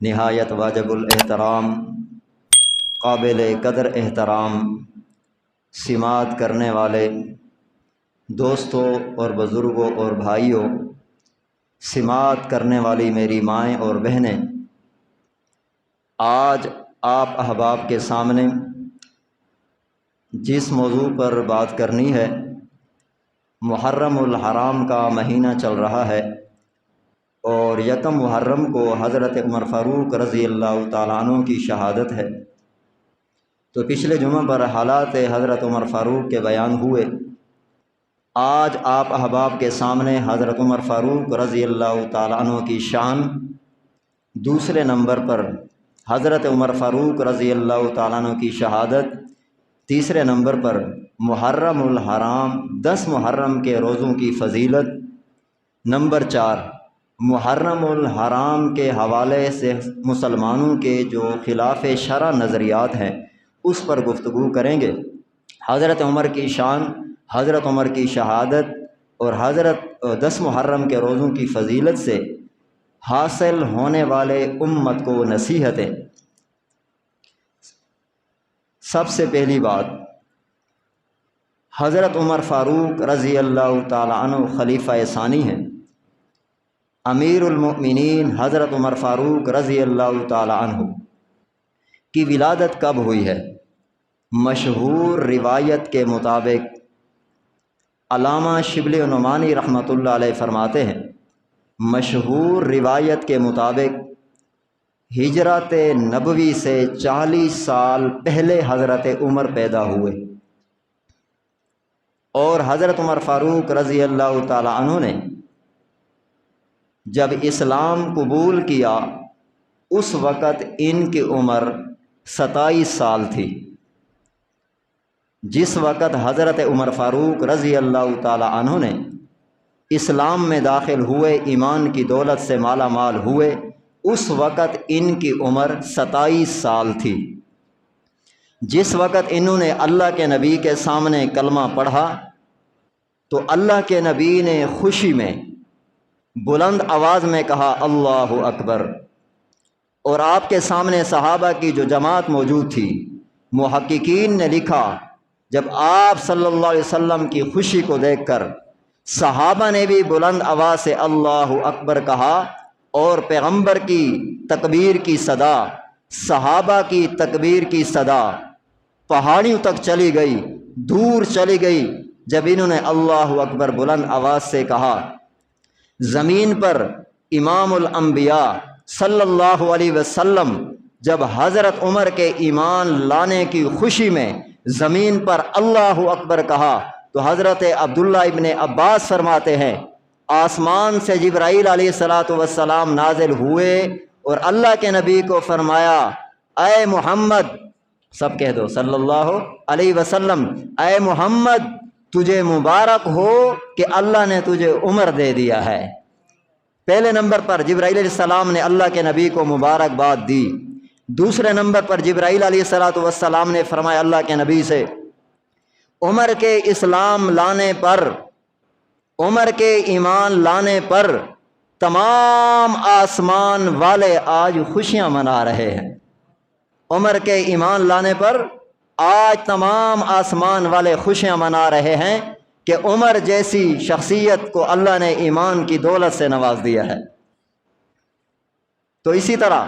نہایت واجب الاحترام، قابل قدر احترام، سماعت کرنے والے دوستوں اور بزرگوں اور بھائیوں، سماعت کرنے والی میری مائیں اور بہنیں، آج آپ احباب کے سامنے جس موضوع پر بات کرنی ہے، محرم الحرام کا مہینہ چل رہا ہے اور یکم محرم کو حضرت عمر فاروق رضی اللہ تعالیٰ عنہ کی شہادت ہے۔ تو پچھلے جمعہ پر حالات حضرت عمر فاروق کے بیان ہوئے۔ آج آپ احباب کے سامنے حضرت عمر فاروق رضی اللہ تعالیٰ عنہ کی شان، دوسرے نمبر پر حضرت عمر فاروق رضی اللہ تعالیٰ عنہ کی شہادت، تیسرے نمبر پر محرم الحرام 10 محرم کے روزوں کی فضیلت، نمبر 4 محرم الحرام کے حوالے سے مسلمانوں کے جو خلاف شرع نظریات ہیں اس پر گفتگو کریں گے۔ حضرت عمر کی شان، حضرت عمر کی شہادت اور حضرت 10 محرم کے روزوں کی فضیلت سے حاصل ہونے والے امت کو نصیحتیں۔ سب سے پہلی بات، حضرت عمر فاروق رضی اللہ تعالی عنہ خلیفہ ثانی ہیں۔ امیر المؤمنین حضرت عمر فاروق رضی اللہ تعالی عنہ کی ولادت کب ہوئی ہے؟ مشہور روایت کے مطابق علامہ شبلی نعمانی رحمۃ اللہ علیہ فرماتے ہیں، مشہور روایت کے مطابق ہجرت نبوی سے 40 سال پہلے حضرت عمر پیدا ہوئے، اور حضرت عمر فاروق رضی اللہ تعالی عنہ نے جب اسلام قبول کیا اس وقت ان کی عمر 27 سال تھی۔ جس وقت حضرت عمر فاروق رضی اللہ تعالی عنہ نے اسلام میں داخل ہوئے، ایمان کی دولت سے مالا مال ہوئے، اس وقت ان کی عمر 27 سال تھی۔ جس وقت انہوں نے اللہ کے نبی کے سامنے کلمہ پڑھا تو اللہ کے نبی نے خوشی میں بلند آواز میں کہا اللہ اکبر، اور آپ کے سامنے صحابہ کی جو جماعت موجود تھی، محققین نے لکھا جب آپ صلی اللہ علیہ وسلم کی خوشی کو دیکھ کر صحابہ نے بھی بلند آواز سے اللہ اکبر کہا، اور پیغمبر کی تکبیر کی صدا، صحابہ کی تکبیر کی صدا پہاڑیوں تک چلی گئی، دور چلی گئی۔ جب انہوں نے اللہ اکبر بلند آواز سے کہا، زمین پر امام الانبیاء صلی اللہ علیہ وسلم جب حضرت عمر کے ایمان لانے کی خوشی میں زمین پر اللہ اکبر کہا تو حضرت عبداللہ ابن عباس فرماتے ہیں، آسمان سے جبرائیل علیہ السلام نازل ہوئے اور اللہ کے نبی کو فرمایا، اے محمد، سب کہہ دو صلی اللہ علیہ وسلم، اے محمد تجھے مبارک ہو کہ اللہ نے تجھے عمر دے دیا ہے۔ پہلے نمبر پر جبرائیل علیہ السلام نے اللہ کے نبی کو مبارکباد دی۔ دوسرے نمبر پر جبرائیل علیہ السلام نے فرمایا اللہ کے نبی سے، عمر کے اسلام لانے پر، عمر کے ایمان لانے پر تمام آسمان والے آج خوشیاں منا رہے ہیں۔ عمر کے ایمان لانے پر آج تمام آسمان والے خوشیاں منا رہے ہیں کہ عمر جیسی شخصیت کو اللہ نے ایمان کی دولت سے نواز دیا ہے۔ تو اسی طرح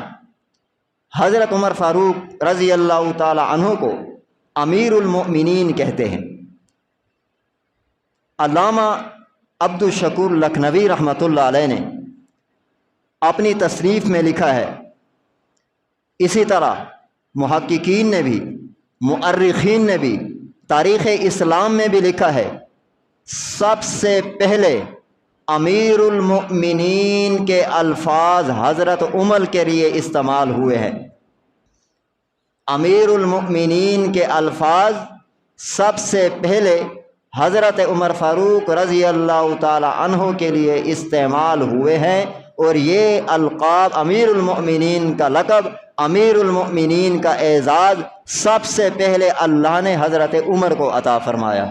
حضرت عمر فاروق رضی اللہ تعالی عنہ کو امیر المؤمنین کہتے ہیں۔ علامہ عبد الشکور لکھنوی رحمۃ اللہ علیہ نے اپنی تصنیف میں لکھا ہے، اسی طرح محققین نے بھی، مؤرخین نے بھی، تاریخ اسلام میں بھی لکھا ہے، سب سے پہلے امیر المؤمنین کے الفاظ حضرت عمر کے لیے استعمال ہوئے ہیں۔ امیر المؤمنین کے الفاظ سب سے پہلے حضرت عمر فاروق رضی اللہ تعالی عنہ کے لیے استعمال ہوئے ہیں، اور یہ القاب امیر المؤمنین کا لقب، امیر المؤمنین کا اعزاز سب سے پہلے اللہ نے حضرت عمر کو عطا فرمایا۔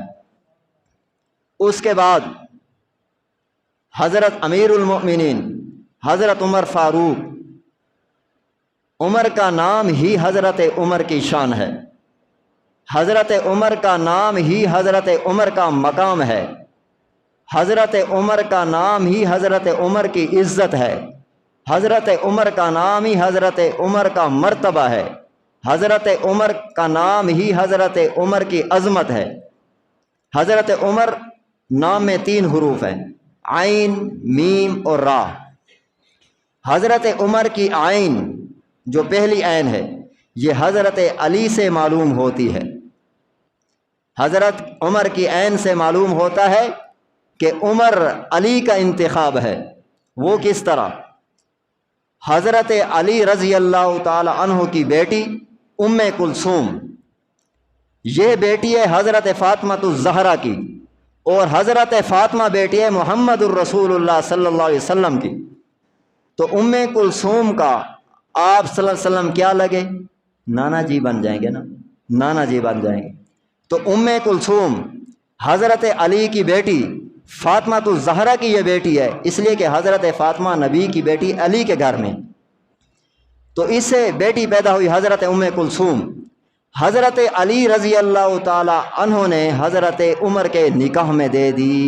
اس کے بعد حضرت امیر المؤمنین حضرت عمر فاروق عمر کا نام ہی حضرت عمر کی شان ہے، حضرت عمر کا نام ہی حضرت عمر کا مقام ہے، حضرت عمر کا نام ہی حضرت عمر کی عزت ہے، حضرت عمر کا نام ہی حضرت عمر کا مرتبہ ہے، حضرت عمر کا نام ہی حضرت عمر کی عظمت ہے۔ حضرت عمر نام میں 3 حروف ہیں، عین، میم اور را۔ حضرت عمر کی عین جو پہلی عین ہے یہ حضرت علی سے معلوم ہوتی ہے۔ حضرت عمر کی عین سے معلوم ہوتا ہے کہ عمر علی کا انتخاب ہے۔ وہ کس طرح؟ حضرت علی رضی اللہ تعالی عنہ کی بیٹی ام کلثوم، یہ بیٹی ہے حضرت فاطمہ الزہرا کی، اور حضرت فاطمہ بیٹی ہے محمد الرسول اللہ صلی اللہ علیہ وسلم کی۔ تو ام کلثوم کا آپ صلی اللہ علیہ وسلم کیا لگے؟ نانا جی بن جائیں گے نا، نانا جی بن جائیں گے۔ تو ام کلثوم حضرت علی کی بیٹی فاطمہ الزہرا کی یہ بیٹی ہے، اس لیے کہ حضرت فاطمہ نبی کی بیٹی علی کے گھر میں، تو اس سے بیٹی پیدا ہوئی حضرت ام کلثوم۔ حضرت علی رضی اللہ تعالی عنہ نے حضرت عمر کے نکاح میں دے دی۔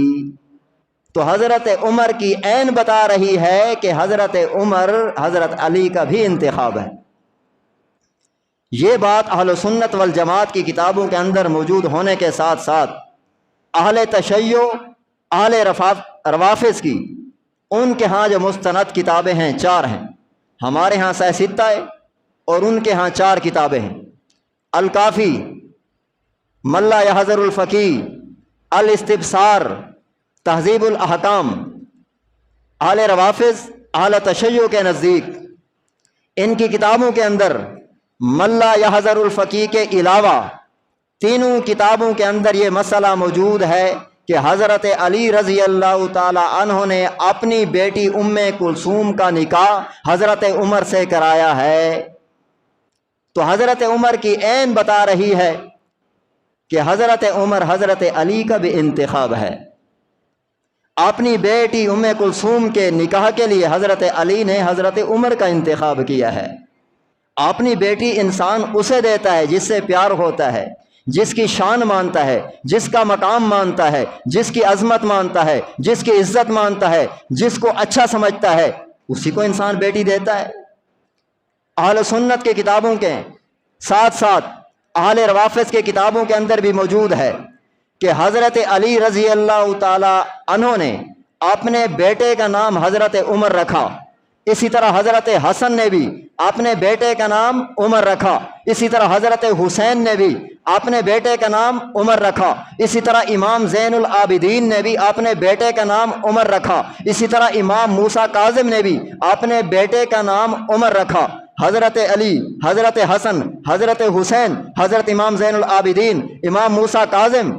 تو حضرت عمر کی عین بتا رہی ہے کہ حضرت عمر حضرت علی کا بھی انتخاب ہے۔ یہ بات اہل سنت والجماعت کی کتابوں کے اندر موجود ہونے کے ساتھ ساتھ اہل تشیع، اہل روافض کی، ان کے ہاں جو مستند کتابیں ہیں 4 ہیں، ہمارے ہاں 6 ہے اور ان کے ہاں 4 کتابیں ہیں، الکافی، ملا یحذر الفقی، الاستبصار، تہذیب الاحکام۔ اہل روافض، اہل تشیع کے نزدیک ان کی کتابوں کے اندر ملا یحذر الفقی کے علاوہ تینوں کتابوں کے اندر یہ مسئلہ موجود ہے کہ حضرت علی رضی اللہ تعالی عنہ نے اپنی بیٹی ام کلثوم کا نکاح حضرت عمر سے کرایا ہے۔ تو حضرت عمر کی عین بتا رہی ہے کہ حضرت عمر حضرت علی کا بھی انتخاب ہے۔ اپنی بیٹی ام کلثوم کے نکاح کے لیے حضرت علی نے حضرت عمر کا انتخاب کیا ہے۔ اپنی بیٹی انسان اسے دیتا ہے جس سے پیار ہوتا ہے، جس کی شان مانتا ہے، جس کا مقام مانتا ہے، جس کی عظمت مانتا ہے، جس کی عزت مانتا ہے، جس کو اچھا سمجھتا ہے، اسی کو انسان بیٹی دیتا ہے۔ اہل سنت کے کتابوں کے ساتھ ساتھ اہل روافض کے کتابوں کے اندر بھی موجود ہے کہ حضرت علی رضی اللہ تعالی عنہ نے اپنے بیٹے کا نام حضرت عمر رکھا، اسی طرح حضرت حسن نے بھی اپنے بیٹے کا نام عمر رکھا، اسی طرح حضرت حسین نے بھی اپنے بیٹے کا نام عمر رکھا، اسی طرح امام زین العابدین نے بھی اپنے بیٹے کا نام عمر رکھا، اسی طرح امام موسیٰ کاظم نے بھی اپنے بیٹے کا نام عمر رکھا۔ حضرت علی، حضرت حسن، حضرت حسین، حضرت امام زین العابدین، امام موسیٰ کاظم،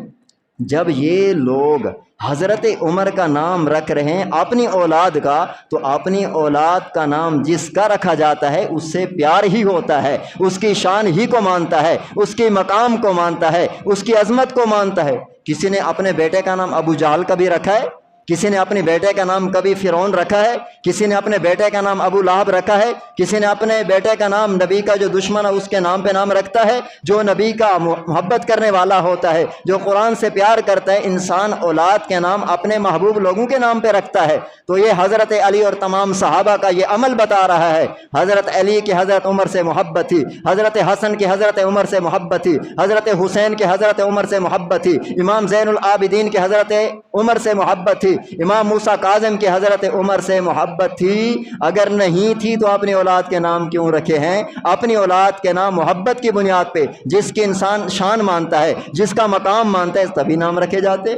جب یہ لوگ حضرت عمر کا نام رکھ رہے ہیں اپنی اولاد کا، تو اپنی اولاد کا نام جس کا رکھا جاتا ہے اس سے پیار ہی ہوتا ہے، اس کی شان ہی کو مانتا ہے، اس کی مقام کو مانتا ہے، اس کی عظمت کو مانتا ہے۔ کسی نے اپنے بیٹے کا نام ابو جہل کبھی رکھا ہے؟ کسی نے اپنے بیٹے کا نام کبھی فرعون رکھا ہے؟ کسی نے اپنے بیٹے کا نام ابو لہب رکھا ہے؟ کسی نے اپنے بیٹے کا نام نبی کا جو دشمن ہے اس کے نام پہ نام رکھتا ہے؟ جو نبی کا محبت کرنے والا ہوتا ہے، جو قرآن سے پیار کرتا ہے، انسان اولاد کے نام اپنے محبوب لوگوں کے نام پہ رکھتا ہے۔ تو یہ حضرت علی اور تمام صحابہ کا یہ عمل بتا رہا ہے۔ حضرت علی کی حضرت عمر سے محبت تھی، حضرت حسن کی حضرت عمر سے محبت تھی، حضرت حسین کی حضرت عمر سے محبت تھی، امام زین العابدین کی حضرت عمر سے محبت تھی، امام موسیٰ کاظم کی حضرت عمر سے محبت تھی۔ اگر نہیں تھی تو اپنی اولاد کے نام کیوں رکھے ہیں؟ اپنی اولاد کے نام محبت کی بنیاد پہ، جس کی انسان شان مانتا ہے، جس کا مقام مانتا ہے، تبھی نام رکھے جاتے۔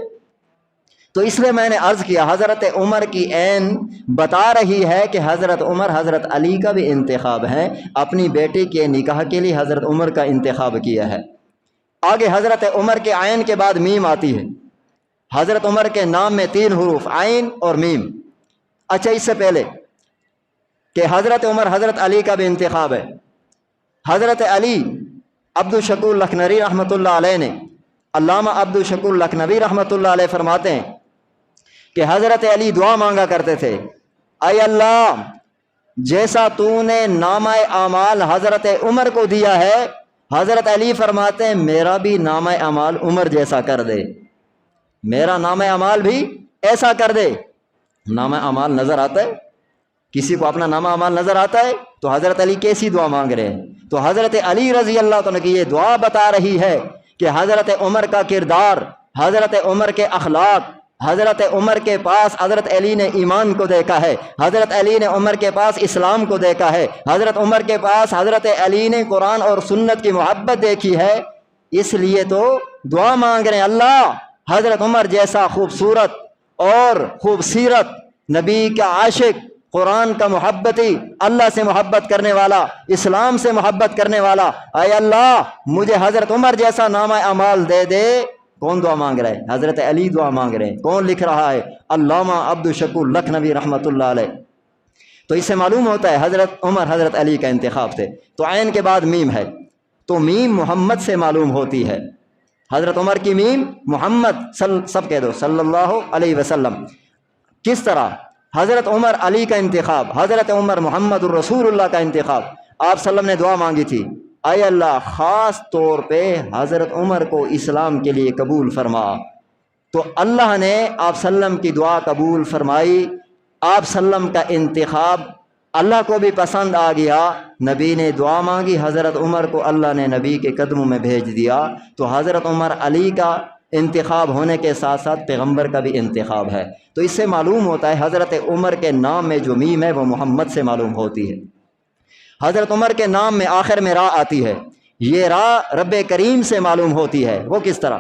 تو اس لیے میں نے عرض کیا حضرت عمر کی عین بتا رہی ہے کہ حضرت عمر حضرت علی کا بھی انتخاب ہے، اپنی بیٹی کے نکاح کے لیے حضرت عمر کا انتخاب کیا ہے۔ آگے حضرت عمر کے عین کے بعد میم آتی ہے۔ حضرت عمر کے نام میں 3 حروف، عین اور میم۔ اچھا، اس سے پہلے کہ حضرت عمر حضرت علی کا بھی انتخاب ہے، حضرت علی عبد الشکور لکھنوی رحمۃ اللہ علیہ نے، علامہ عبد الشکور لکھنوی رحمۃ اللہ علیہ فرماتے ہیں کہ حضرت علی دعا مانگا کرتے تھے، اے اللہ جیسا تو نے نامہ اعمال حضرت عمر کو دیا ہے، حضرت علی فرماتے ہیں میرا بھی نامہ اعمال عمر جیسا کر دے، میرا نامہ اعمال بھی ایسا کر دے۔ نامہ اعمال نظر آتا ہے کسی کو؟ اپنا نامہ اعمال نظر آتا ہے؟ تو حضرت علی کیسی دعا مانگ رہے ہیں؟ تو حضرت علی رضی اللہ عنہ کی یہ دعا بتا رہی ہے کہ حضرت عمر کا کردار، حضرت عمر کے اخلاق، حضرت عمر کے پاس حضرت علی نے ایمان کو دیکھا ہے، حضرت علی نے عمر کے پاس اسلام کو دیکھا ہے، حضرت عمر کے پاس حضرت علی نے قرآن اور سنت کی محبت دیکھی ہے، اس لیے تو دعا مانگ رہے ہیں اللہ حضرت عمر جیسا خوبصورت اور خوبصیرت، نبی کا عاشق، قرآن کا محبتی، اللہ سے محبت کرنے والا، اسلام سے محبت کرنے والا، اے اللہ مجھے حضرت عمر جیسا نامہ اعمال دے دے۔ کون دعا مانگ رہا ہے؟ حضرت علی دعا مانگ رہے ہیں۔ کون لکھ رہا ہے؟ علامہ عبدالشکور لکھنوی رحمۃ اللہ علیہ۔ تو اس سے معلوم ہوتا ہے حضرت عمر حضرت علی کا انتخاب تھے۔ تو عین کے بعد میم ہے، تو میم محمد سے معلوم ہوتی ہے۔ حضرت عمر کی میم محمد، سب کہہ دو صلی اللہ علیہ وسلم۔ کس طرح حضرت عمر علی کا انتخاب، حضرت عمر محمد الرسول اللہ کا انتخاب؟ آپ صلی اللہ علیہ وسلم نے دعا مانگی تھی، اے اللہ خاص طور پہ حضرت عمر کو اسلام کے لیے قبول فرما۔ تو اللہ نے آپ صلی اللہ علیہ وسلم کی دعا قبول فرمائی، آپ صلی اللہ علیہ وسلم کا انتخاب اللہ کو بھی پسند آ گیا، نبی نے دعا مانگی، حضرت عمر کو اللہ نے نبی کے قدموں میں بھیج دیا۔ تو حضرت عمر علی کا انتخاب ہونے کے ساتھ ساتھ پیغمبر کا بھی انتخاب ہے۔ تو اس سے معلوم ہوتا ہے حضرت عمر کے نام میں جو میم ہے وہ محمد سے معلوم ہوتی ہے۔ حضرت عمر کے نام میں آخر میں را آتی ہے، یہ را رب کریم سے معلوم ہوتی ہے۔ وہ کس طرح؟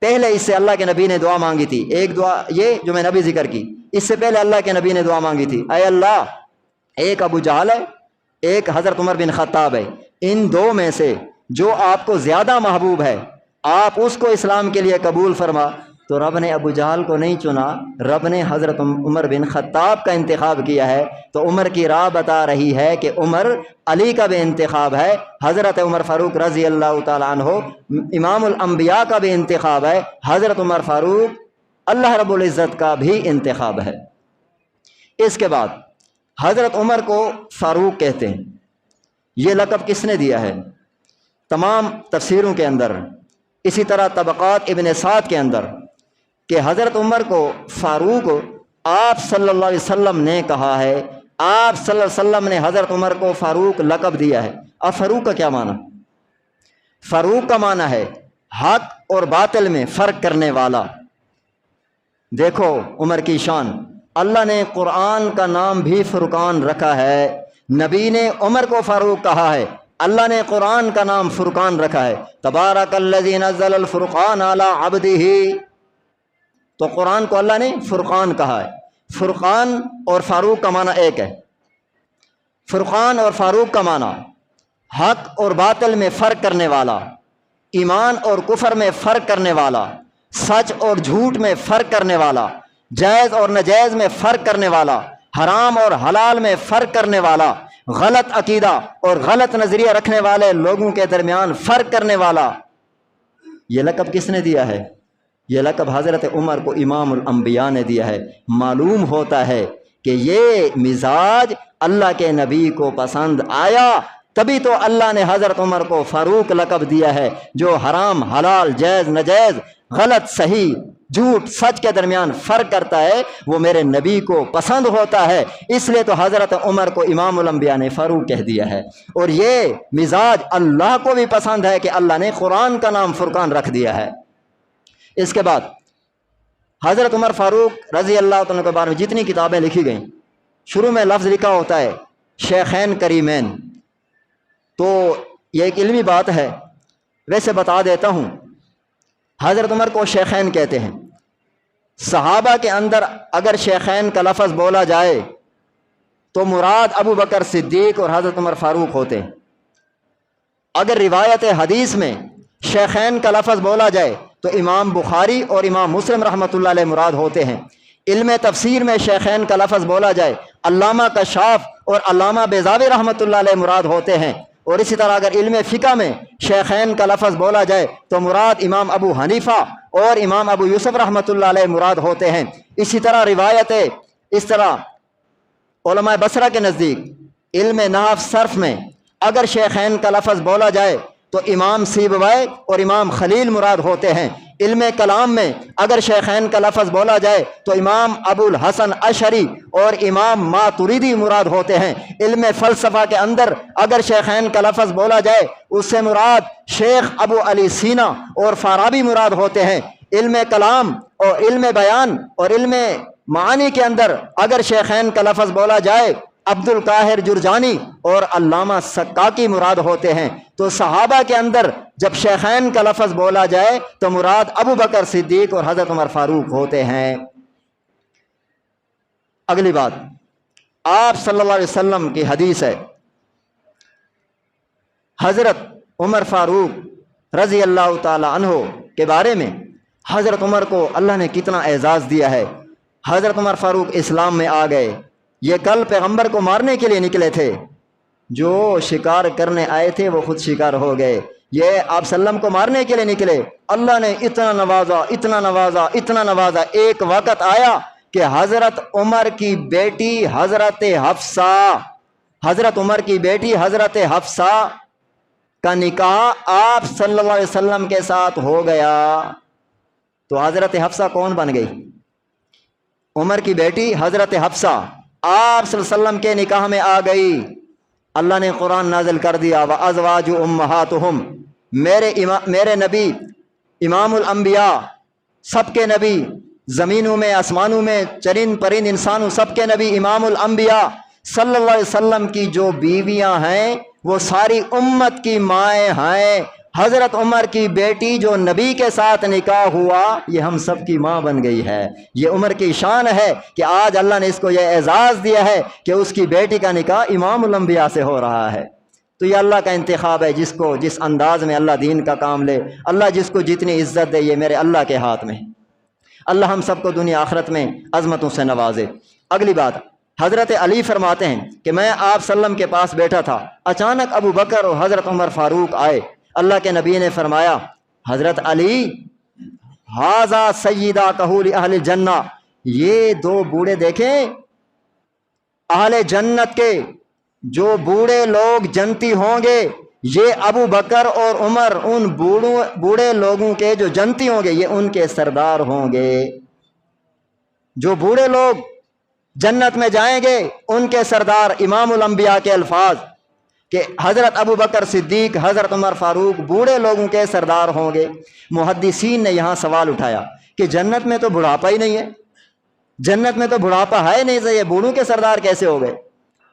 پہلے اس سے اللہ کے نبی نے دعا مانگی تھی، ایک دعا یہ جو میں نبی ذکر کی، اس سے پہلے اللہ کے نبی نے دعا مانگی تھی، اے اللہ ایک ابو جہل ہے، ایک حضرت عمر بن خطاب ہے، ان دو میں سے جو آپ کو زیادہ محبوب ہے آپ اس کو اسلام کے لیے قبول فرما۔ تو رب نے ابو جہل کو نہیں چنا، رب نے حضرت عمر بن خطاب کا انتخاب کیا ہے۔ تو عمر کی راہ بتا رہی ہے کہ عمر علی کا بھی انتخاب ہے، حضرت عمر فاروق رضی اللہ تعالیٰ عنہ امام الانبیاء کا بھی انتخاب ہے، حضرت عمر فاروق اللہ رب العزت کا بھی انتخاب ہے۔ اس کے بعد حضرت عمر کو فاروق کہتے ہیں، یہ لقب کس نے دیا ہے؟ تمام تفسیروں کے اندر، اسی طرح طبقات ابن سعد کے اندر، کہ حضرت عمر کو فاروق آپ صلی اللہ علیہ وسلم نے کہا ہے، آپ صلی اللہ علیہ وسلم نے حضرت عمر کو فاروق لقب دیا ہے۔ اب فاروق کا کیا معنی؟ فاروق کا معنی ہے حق اور باطل میں فرق کرنے والا۔ دیکھو عمر کی شان، اللہ نے قرآن کا نام بھی فرقان رکھا ہے، نبی نے عمر کو فاروق کہا ہے، اللہ نے قرآن کا نام فرقان رکھا ہے، تبارک الذی نزل الفرقان علی عبدہ۔ تو قرآن کو اللہ نے فرقان کہا ہے۔ فرقان اور فاروق کا معنی ایک ہے۔ فرقان اور فاروق کا معنی حق اور باطل میں فرق کرنے والا، ایمان اور کفر میں فرق کرنے والا، سچ اور جھوٹ میں فرق کرنے والا، جائز اور ناجائز میں فرق کرنے والا، حرام اور حلال میں فرق کرنے والا، غلط عقیدہ اور غلط نظریہ رکھنے والے لوگوں کے درمیان فرق کرنے والا۔ یہ لقب کس نے دیا ہے؟ یہ لقب حضرت عمر کو امام الانبیاء نے دیا ہے۔ معلوم ہوتا ہے کہ یہ مزاج اللہ کے نبی کو پسند آیا، تبھی تو اللہ نے حضرت عمر کو فاروق لقب دیا ہے۔ جو حرام حلال، جائز ناجائز، غلط صحیح، جھوٹ سچ کے درمیان فرق کرتا ہے وہ میرے نبی کو پسند ہوتا ہے، اس لیے تو حضرت عمر کو امام الانبیاء نے فاروق کہہ دیا ہے۔ اور یہ مزاج اللہ کو بھی پسند ہے کہ اللہ نے قرآن کا نام فرقان رکھ دیا ہے۔ اس کے بعد حضرت عمر فاروق رضی اللہ عنہ کے بارے میں جتنی کتابیں لکھی گئیں، شروع میں لفظ لکھا ہوتا ہے شیخین کریمین۔ تو یہ ایک علمی بات ہے، ویسے بتا دیتا ہوں، حضرت عمر کو شیخین کہتے ہیں۔ صحابہ کے اندر اگر شیخین کا لفظ بولا جائے تو مراد ابو بکر صدیق اور حضرت عمر فاروق ہوتے ہیں۔ اگر روایت حدیث میں شیخین کا لفظ بولا جائے تو امام بخاری اور امام مسلم رحمۃ اللہ علیہ مراد ہوتے ہیں۔ علم تفسیر میں شیخین کا لفظ بولا جائے علامہ کشاف اور علامہ بیضاوی رحمۃ اللہ علیہ مراد ہوتے ہیں۔ اور اسی طرح اگر علم فقہ میں شیخین کا لفظ بولا جائے تو مراد امام ابو حنیفہ اور امام ابو یوسف رحمۃ اللہ علیہ مراد ہوتے ہیں۔ اسی طرح روایت اس طرح علماء بصرہ کے نزدیک علم نحو صرف میں اگر شیخین کا لفظ بولا جائے تو امام سیبوی اور امام خلیل مراد ہوتے ہیں۔ علم کلام میں اگر شیخین کا لفظ بولا جائے تو امام ابو الحسن اشعری اور امام ماتریدی مراد ہوتے ہیں۔ علم فلسفہ کے اندر اگر شیخین کا لفظ بولا جائے اس سے مراد شیخ ابو علی سینا اور فارابی مراد ہوتے ہیں۔ علم کلام اور علم بیان اور علم معانی کے اندر اگر شیخین کا لفظ بولا جائے عبد القاہر جرجانی اور علامہ سکاکی مراد ہوتے ہیں۔ تو صحابہ کے اندر جب شیخین کا لفظ بولا جائے تو مراد ابو بکر صدیق اور حضرت عمر فاروق ہوتے ہیں۔ اگلی بات، آپ صلی اللہ علیہ وسلم کی حدیث ہے، حضرت عمر فاروق رضی اللہ تعالی عنہ کے بارے میں حضرت عمر کو اللہ نے کتنا اعزاز دیا ہے۔ حضرت عمر فاروق اسلام میں آ گئے، یہ کل پیغمبر کو مارنے کے لیے نکلے تھے، جو شکار کرنے آئے تھے وہ خود شکار ہو گئے، یہ آپ سلم کو مارنے کے لیے نکلے، اللہ نے اتنا نوازا اتنا نوازا اتنا نوازا، ایک وقت آیا کہ حضرت عمر کی بیٹی حضرت حفصہ، حضرت عمر کی بیٹی حضرت حفصہ کا نکاح آپ صلی اللہ علیہ وسلم کے ساتھ ہو گیا۔ تو حضرت حفصہ کون بن گئی؟ عمر کی بیٹی حضرت حفصہ آپ صلی اللہ علیہ وسلم کے نکاح میں آ گئی۔ اللہ نے قرآن نازل کر دیا، وَأَزْوَاجُ أُمَّهَاتُهُمْ، میرے نبی امام الانبیاء، سب کے نبی، زمینوں میں آسمانوں میں چرند پرند انسانوں سب کے نبی امام الانبیاء صلی اللہ علیہ وسلم کی جو بیویاں ہیں وہ ساری امت کی مائیں ہیں۔ حضرت عمر کی بیٹی جو نبی کے ساتھ نکاح ہوا یہ ہم سب کی ماں بن گئی ہے۔ یہ عمر کی شان ہے کہ آج اللہ نے اس کو یہ اعزاز دیا ہے کہ اس کی بیٹی کا نکاح امام الانبیاء سے ہو رہا ہے۔ تو یہ اللہ کا انتخاب ہے، جس کو جس انداز میں اللہ دین کا کام لے، اللہ جس کو جتنی عزت دے، یہ میرے اللہ کے ہاتھ میں۔ اللہ ہم سب کو دنیا آخرت میں عظمتوں سے نوازے۔ اگلی بات، حضرت علی فرماتے ہیں کہ میں آپ صلی اللہ علیہ وسلم کے پاس بیٹھا تھا، اچانک ابو بکر اور حضرت عمر فاروق آئے۔ اللہ کے نبی نے فرمایا، حضرت علی، ھذا سیدہ کہول اہل الجنہ، یہ دو بوڑھے دیکھیں اہل جنت کے، جو بوڑھے لوگ جنتی ہوں گے، یہ ابو بکر اور عمر ان بوڑھے لوگوں کے جو جنتی ہوں گے، یہ ان کے سردار ہوں گے۔ جو بوڑھے لوگ جنت میں جائیں گے ان کے سردار امام الانبیاء کے الفاظ کہ حضرت ابو بکر صدیق، حضرت عمر فاروق بوڑھے لوگوں کے سردار ہوں گے۔ محدثین نے یہاں سوال اٹھایا کہ جنت میں تو بڑھاپا ہی نہیں ہے، جنت میں تو بڑھاپا ہے نہیں، یہ بوڑھوں کے سردار کیسے ہو گئے؟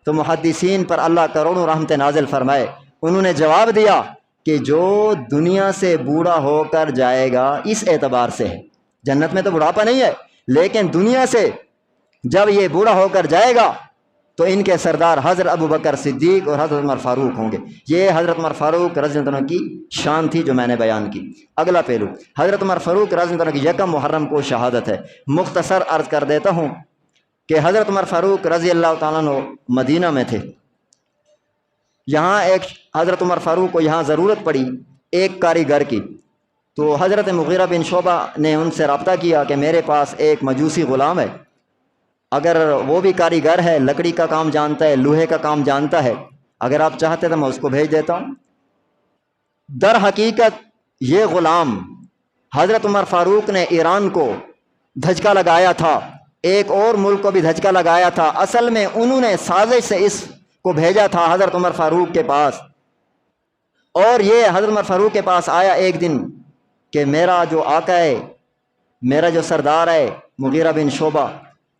تو محدثین پر اللہ کروڑوں رحمت نازل فرمائے، انہوں نے جواب دیا کہ جو دنیا سے بوڑھا ہو کر جائے گا اس اعتبار سے ہے، جنت میں تو بڑھاپا نہیں ہے، لیکن دنیا سے جب یہ بوڑھا ہو کر جائے گا تو ان کے سردار حضرت ابو بکر صدیق اور حضرت عمر فاروق ہوں گے۔ یہ حضرت عمر فاروق رضی اللہ عنہ کی شان تھی جو میں نے بیان کی۔ اگلا پہلو، حضرت عمر فاروق رضی اللہ عنہ کی یکم محرم کو شہادت ہے۔ مختصر عرض کر دیتا ہوں کہ حضرت عمر فاروق رضی اللہ تعالیٰ عنہ مدینہ میں تھے، یہاں ایک حضرت عمر فاروق کو یہاں ضرورت پڑی ایک کاریگر کی، تو حضرت مغیرہ بن شعبہ نے ان سے رابطہ کیا کہ میرے پاس ایک مجوسی غلام ہے، اگر وہ بھی کاریگر ہے، لکڑی کا کام جانتا ہے، لوہے کا کام جانتا ہے، اگر آپ چاہتے تو میں اس کو بھیج دیتا ہوں۔ در حقیقت یہ غلام حضرت عمر فاروق نے ایران کو دھچکا لگایا تھا، ایک اور ملک کو بھی دھچکا لگایا تھا، اصل میں انہوں نے سازش سے اس کو بھیجا تھا حضرت عمر فاروق کے پاس، اور یہ حضرت عمر فاروق کے پاس آیا ایک دن کہ میرا جو آقا ہے، میرا جو سردار ہے مغیرہ بن شعبہ،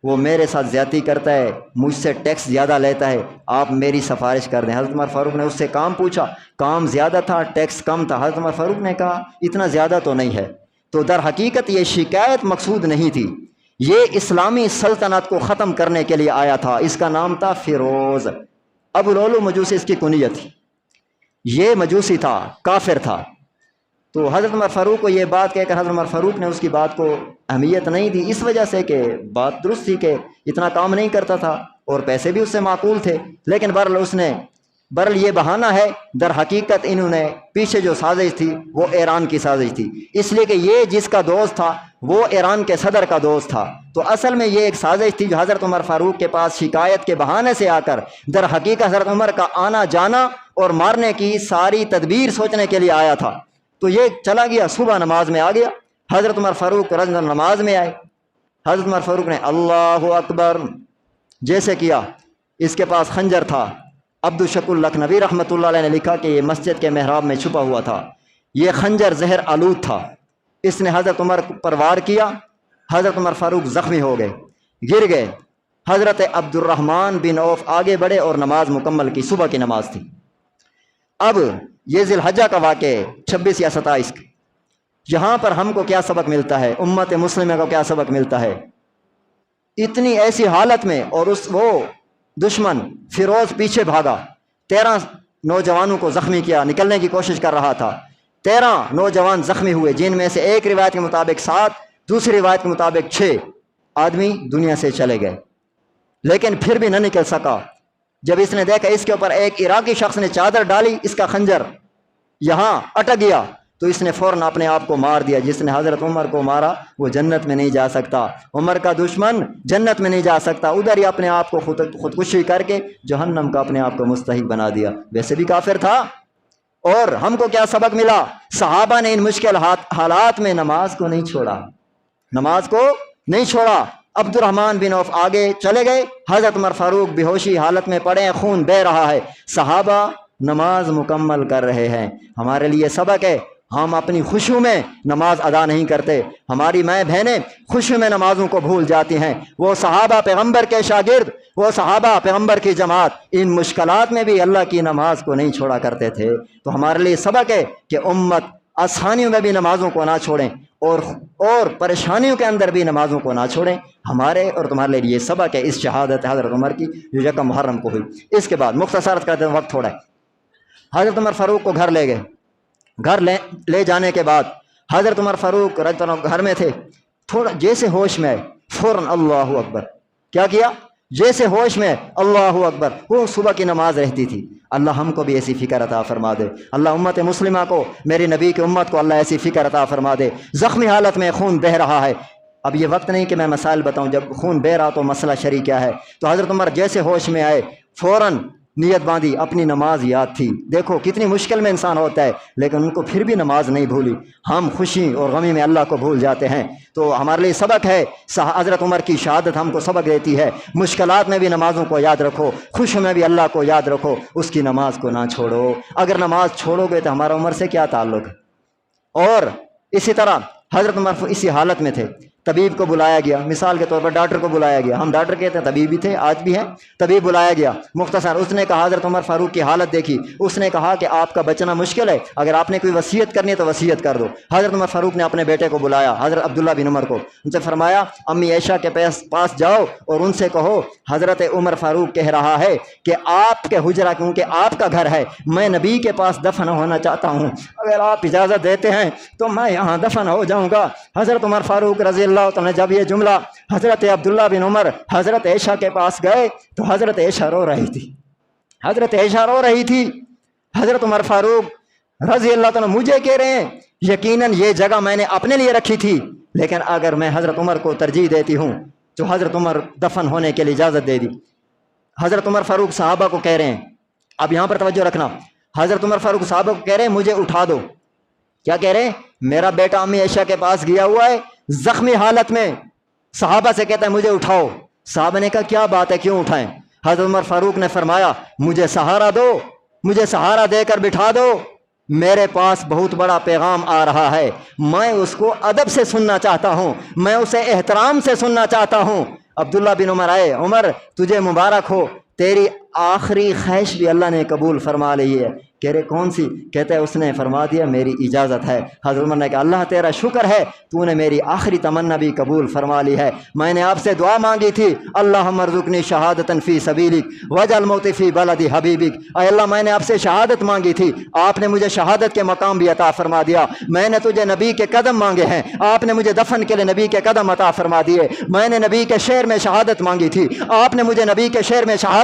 وہ میرے ساتھ زیادتی کرتا ہے، مجھ سے ٹیکس زیادہ لیتا ہے، آپ میری سفارش کر دیں۔ حضرت عمر فاروق نے اس سے کام پوچھا، کام زیادہ تھا، ٹیکس کم تھا۔ حضرت عمر فاروق نے کہا اتنا زیادہ تو نہیں ہے۔ تو در حقیقت یہ شکایت مقصود نہیں تھی، یہ اسلامی سلطنت کو ختم کرنے کے لیے آیا تھا۔ اس کا نام تھا فیروز، ابو لولو مجوسی اس کی کنیت تھی، یہ مجوسی تھا، کافر تھا۔ تو حضرت عمر فاروق کو یہ بات کہہ کر حضرت عمر فاروق نے اس کی بات کو اہمیت نہیں دی، اس وجہ سے کہ بات درست تھی کہ اتنا کام نہیں کرتا تھا اور پیسے بھی اس سے معقول تھے، لیکن بہرحال اس نے برل یہ بہانہ ہے، در حقیقت انہوں نے پیچھے جو سازش تھی وہ ایران کی سازش تھی، اس لیے کہ یہ جس کا دوست تھا وہ ایران کے صدر کا دوست تھا، تو اصل میں یہ ایک سازش تھی جو حضرت عمر فاروق کے پاس شکایت کے بہانے سے آ کر در حقیقت حضرت عمر کا آنا جانا اور مارنے کی ساری تدبیر سوچنے کے لیے آیا تھا۔ تو یہ چلا گیا، صبح نماز میں آ گیا، حضرت عمر فاروق رضی اللہ عنہ نماز میں آئے، حضرت عمر فاروق نے اللہ اکبر جیسے کیا، اس کے پاس خنجر تھا، عبد الشکور لکھنوی رحمۃ اللہ علیہ نے لکھا کہ یہ مسجد کے محراب میں چھپا ہوا تھا، یہ خنجر زہر آلود تھا، اس نے حضرت عمر پر وار کیا، حضرت عمر فاروق زخمی ہو گئے، گر گئے، حضرت عبد الرحمن بن عوف آگے بڑھے اور نماز مکمل کی، صبح کی نماز تھی۔ اب یہ ذی الحجہ کا واقعہ ہے 26 یا 27، یہاں پر ہم کو کیا سبق ملتا ہے، امت مسلمہ کو کیا سبق ملتا ہے؟ اتنی ایسی حالت میں، اور وہ دشمن فیروز پیچھے بھاگا، 13 نوجوانوں کو زخمی کیا، نکلنے کی کوشش کر رہا تھا، 13 نوجوان زخمی ہوئے، جن میں سے ایک روایت کے مطابق 7، دوسری روایت کے مطابق 6 آدمی دنیا سے چلے گئے، لیکن پھر بھی نہ نکل سکا۔ جب اس نے دیکھا اس کے اوپر ایک عراقی شخص نے چادر ڈالی، اس کا خنجر یہاں اٹک گیا، تو اس نے فوراً اپنے آپ کو مار دیا۔ جس نے حضرت عمر کو مارا وہ جنت میں نہیں جا سکتا، عمر کا دشمن جنت میں نہیں جا سکتا، ادھر ہی اپنے آپ کو خودکشی کر کے جہنم کا اپنے آپ کو مستحق بنا دیا، ویسے بھی کافر تھا۔ اور ہم کو کیا سبق ملا؟ صحابہ نے ان مشکل حالات میں نماز کو نہیں چھوڑا، نماز کو نہیں چھوڑا۔ عبد الرحمن بن عوف آگے چلے گئے، حضرت عمر فاروق بے ہوشی حالت میں پڑے ہیں، خون بہہ رہا ہے، صحابہ نماز مکمل کر رہے ہیں۔ ہمارے لیے سبق ہے، ہم اپنی خوشیوں میں نماز ادا نہیں کرتے، ہماری مائیں بہنیں خوشیوں میں نمازوں کو بھول جاتی ہیں۔ وہ صحابہ پیغمبر کے شاگرد، وہ صحابہ پیغمبر کی جماعت ان مشکلات میں بھی اللہ کی نماز کو نہیں چھوڑا کرتے تھے۔ تو ہمارے لیے سبق ہے کہ امت آسانیوں میں بھی نمازوں کو نہ چھوڑیں، اور پریشانیوں کے اندر بھی نمازوں کو نہ چھوڑیں۔ ہمارے اور تمہارے لیے سبق ہے اس شہادت حضرت عمر کی جو یکم محرم کو ہوئی۔ اس کے بعد مختصر کرتے ہیں، وقت تھوڑا ہے، حضرت عمر فاروق کو گھر لے گئے، گھر لے جانے کے بعد حضرت عمر فاروق رضی اللہ عنہ گھر میں تھے، تھوڑا جیسے ہوش میں آئے فوراً اللہ اکبر، کیا کیا؟ جیسے ہوش میں اللہ اکبر۔ وہ صبح کی نماز رہتی تھی، اللہ ہم کو بھی ایسی فکر عطا فرما دے، اللہ امت مسلمہ کو، میری نبی کی امت کو اللہ ایسی فکر عطا فرما دے۔ زخمی حالت میں خون بہہ رہا ہے، اب یہ وقت نہیں کہ میں مسائل بتاؤں، جب خون بہہ رہا تو مسئلہ شرعی کیا ہے۔ تو حضرت عمر جیسے ہوش میں آئے فوراً نیت باندھی، اپنی نماز یاد تھی۔ دیکھو کتنی مشکل میں انسان ہوتا ہے، لیکن ان کو پھر بھی نماز نہیں بھولی۔ ہم خوشی اور غمی میں اللہ کو بھول جاتے ہیں، تو ہمارے لیے سبق ہے، حضرت عمر کی شہادت ہم کو سبق دیتی ہے، مشکلات میں بھی نمازوں کو یاد رکھو، خوشی میں بھی اللہ کو یاد رکھو، اس کی نماز کو نہ چھوڑو۔ اگر نماز چھوڑو گے تو ہمارا عمر سے کیا تعلق ہے؟ اور اسی طرح حضرت عمر اسی حالت میں تھے، طبیب کو بلایا گیا، مثال کے طور پر ڈاکٹر کو بلایا گیا، ہم ڈاکٹر کہتے ہیں، طبیب بھی تھے، آج بھی ہیں، طبیب بلایا گیا، مختصر اس نے کہا، حضرت عمر فاروق کی حالت دیکھی، اس نے کہا کہ آپ کا بچنا مشکل ہے، اگر آپ نے کوئی وصیت کرنی ہے تو وصیت کر دو۔ حضرت عمر فاروق نے اپنے بیٹے کو بلایا، حضرت عبداللہ بن عمر کو، ان سے فرمایا امی عائشہ کے پاس جاؤ اور ان سے کہو حضرت عمر فاروق کہہ رہا ہے کہ آپ کے حجرہ، کیونکہ آپ کا گھر ہے، میں نبی کے پاس دفن ہونا چاہتا ہوں، اگر آپ اجازت دیتے ہیں تو میں یہاں دفن ہو جاؤں گا۔ حضرت عمر فاروق رضی اللہ تعالیٰ جب یہ جملہ حضرت عبداللہ بن عمر حضرت عائشہ کے پاس گئے تو حضرت عائشہ رو رہی تھی، حضرت عائشہ رو رہی تھی۔ حضرت عمر فاروق رضی اللہ تعالیٰ مجھے کہہ رہے ہیں یقیناً یہ جگہ میں نے اپنے لیے رکھی تھی، لیکن اگر میں حضرت عمر کو ترجیح دیتی ہوں تو حضرت عمر دفن ہونے کے لیے اجازت دے دی۔ حضرت عمر فاروق صحابہ کو کہہ رہے ہیں، اب یہاں پر توجہ رکھنا، حضرت عمر فاروق صحابہ کو کہہ رہے ہیں مجھے اٹھا دو۔ کیا کہہ رہے ہیں؟ میرا بیٹا امی عائشہ کے پاس گیا ہوا ہے زخمی حالت میں، صحابہ سے کہتا ہے مجھے اٹھاؤ۔ صحابہ نے کہا کیا بات ہے، کیوں اٹھائیں؟ حضرت عمر فاروق نے فرمایا مجھے سہارا دو، مجھے سہارا دے کر بٹھا دو، میرے پاس بہت بڑا پیغام آ رہا ہے، میں اس کو ادب سے سننا چاہتا ہوں، میں اسے احترام سے سننا چاہتا ہوں۔ عبداللہ بن عمر آئے، عمر تجھے مبارک ہو، تیری آخری خواہش بھی اللہ نے قبول فرما لی ہے۔ کہہ رہے کون سی؟ کہتے ہیں اس نے فرما دیا میری اجازت ہے۔ حضرت عمر نے کہا اللہ تیرا شکر ہے، تو نے میری آخری تمنا بھی قبول فرما لی ہے۔ میں نے آپ سے دعا مانگی تھی اللہم ارزقنی شہادتا فی سبیلک واجعل موتی فی بلد حبیبک، اے اللہ میں نے آپ سے شہادت مانگی تھی، آپ نے مجھے شہادت کے مقام بھی عطا فرما دیا۔ میں نے تجھے نبی کے قدم مانگے ہیں، آپ نے مجھے دفن کے لیے نبی کے قدم عطا فرما دیے۔ میں نے نبی کے شہر میں شہادت مانگی تھی، آپ نے مجھے نبی کے شہر میں شہادت